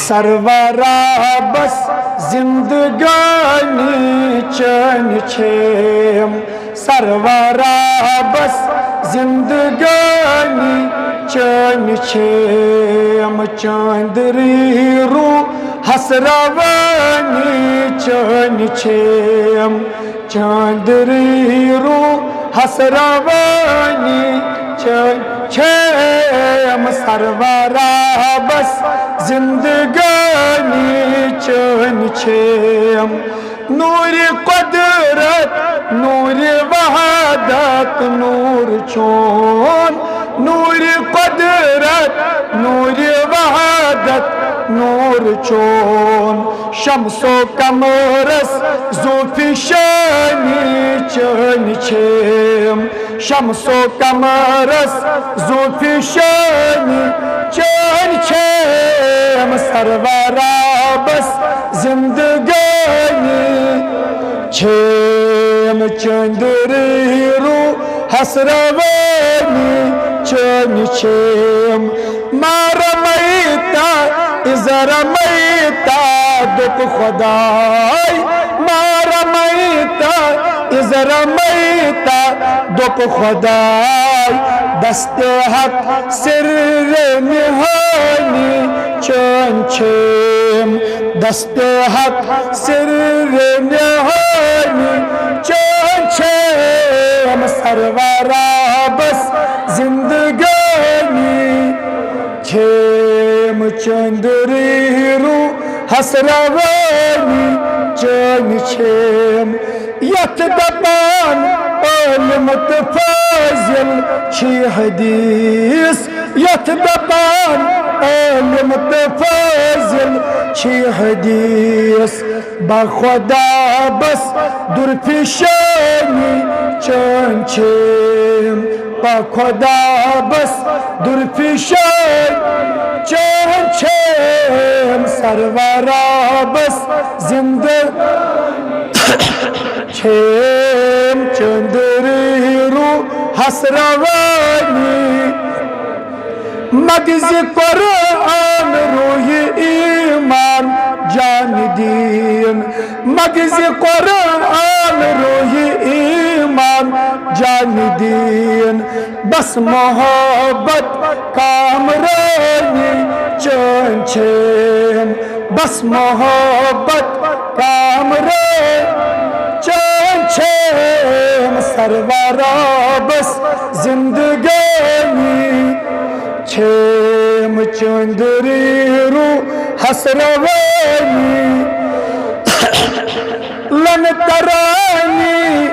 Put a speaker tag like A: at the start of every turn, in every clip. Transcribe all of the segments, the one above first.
A: सरवरा बस जिंदगानी चैन छेम सरवरा बस जिंदगानी चैन छेम चांदरी रू हसरवानी चैन छेम चांदरी रू हसरवानी चैन छेम सरवरा बस जिंदगानी चैन छेम नूर कुदरत नूर वहादत नूर चोन नूर कुदरत नूर वहादत नूर चोन शम्सो कमरस ज़ुल्फ़ी शानी चैन छेम शम्सो कमरस ज़ुल्फ़ी शानी चैन छेम सरवरा बस जिंदगानी छेम चंदरी रू हसरवानी चैन छेम मारमैता इज़रमैता दुख खुदाई मारमैता इज़रमैता दुख खुदाई दस्ते हक सिर निहानी चैन छेम दस्ते हक सिर निहानी चैन छेम सरवरा बस जिंदगानी छेम चंदरी रू हसरवानी चैन छेम यथ दपान इल्म तो फाजिल छी हदीस यथ दपान इल्म तो फाजिल छी हदीस बखुदा बस दुर्फिशानी चैन छेम बखुदा बस दुर्फिशानी चैन छेम सरवरा बस जिंदगानी छेम चंदरी रू हसरवानी मगज़ कुरान रूही ईमान जान दीन मगज़ कुरान रूही ईमान जान दीन बस मोहब्बत कामरानी चैन छेम बस मोहब्बत कामरानी चैन छेम सरवरा बस जिंदगानी छेम चंदरी रू हसरवानी लन तरानी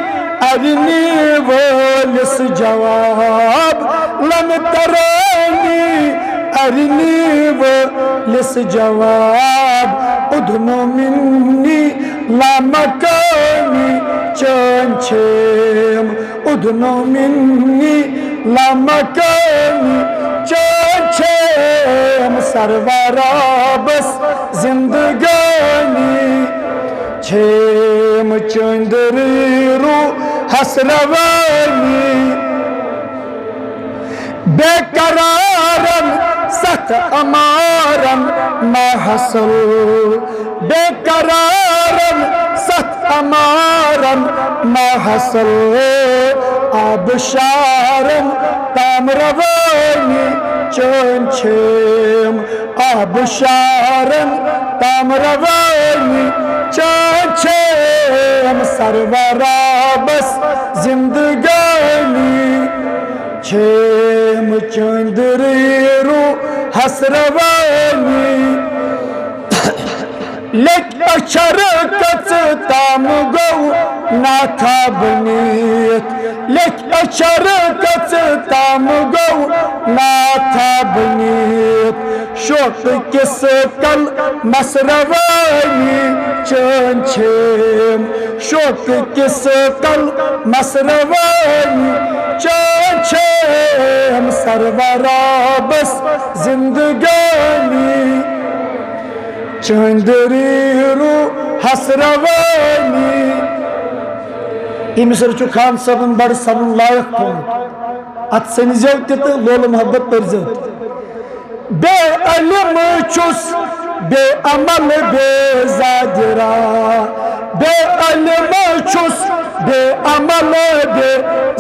A: अरनी वोलिस जवाब लन तरानी अरनी वोलिस जवाब उधनो मिन्नी लामकानी चैन छेम उधनो मिन्नी लामकानी चैन छेम सरवरा बस जिंदगानी छेम चंदरी रू हसरवानी बेकरारन सत अमारन महसल बेकरारन सत अमारन महसल आबशारन तामरवानी चैन छेम आबशारन तामरवानी चैन छेम सरवरा बस जिंदगानी छेम चंदरी रू हसरवानी लेक अक्षर कच ताम गौ नाथा बनीत लेक अक्षर कच ताम गौ नाथा बनीत शोक किस कल मसरवानी चैन छेम शोक किस कल मसरवानी चैन छेम सरवरा बस जिंदगानी चंदरी रू हसरवानी इमिस खान सबन बड़ सबन लायक पोमुत अत सनजो तो लोल मोहब्बत परजो बे इल्म चुस बे अमल बे ज़ाजरा बे इल्म छुस बे अमल बे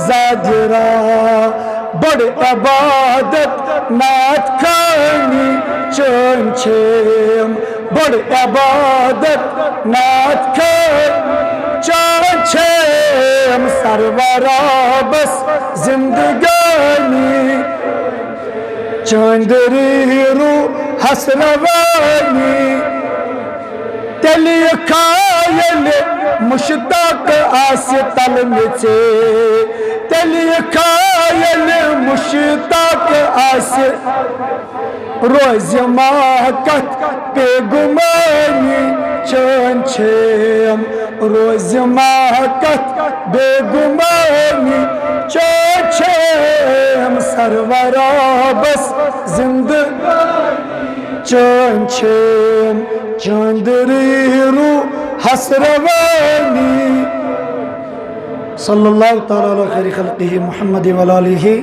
A: ज़ाजरा बड़ इबादत नात खानी चंचेम बड़ इबादत नात चंचेम सरवरा बस जिंदगानी चंदरी रू हसरवानी तेलिय खायल मुश्ताक आस तल मिचे तेलिय खायल मुश्ताक आस रोज माकत पे गुमानी चंचेम रोज माकत बेगुमानी चंचेम सरवरा बस जिंदगानी चंचेम चंदरी रू हसरवानी सल्लल्लाहु तआला अलैहि खल्क़िही मुहम्मद व आलिही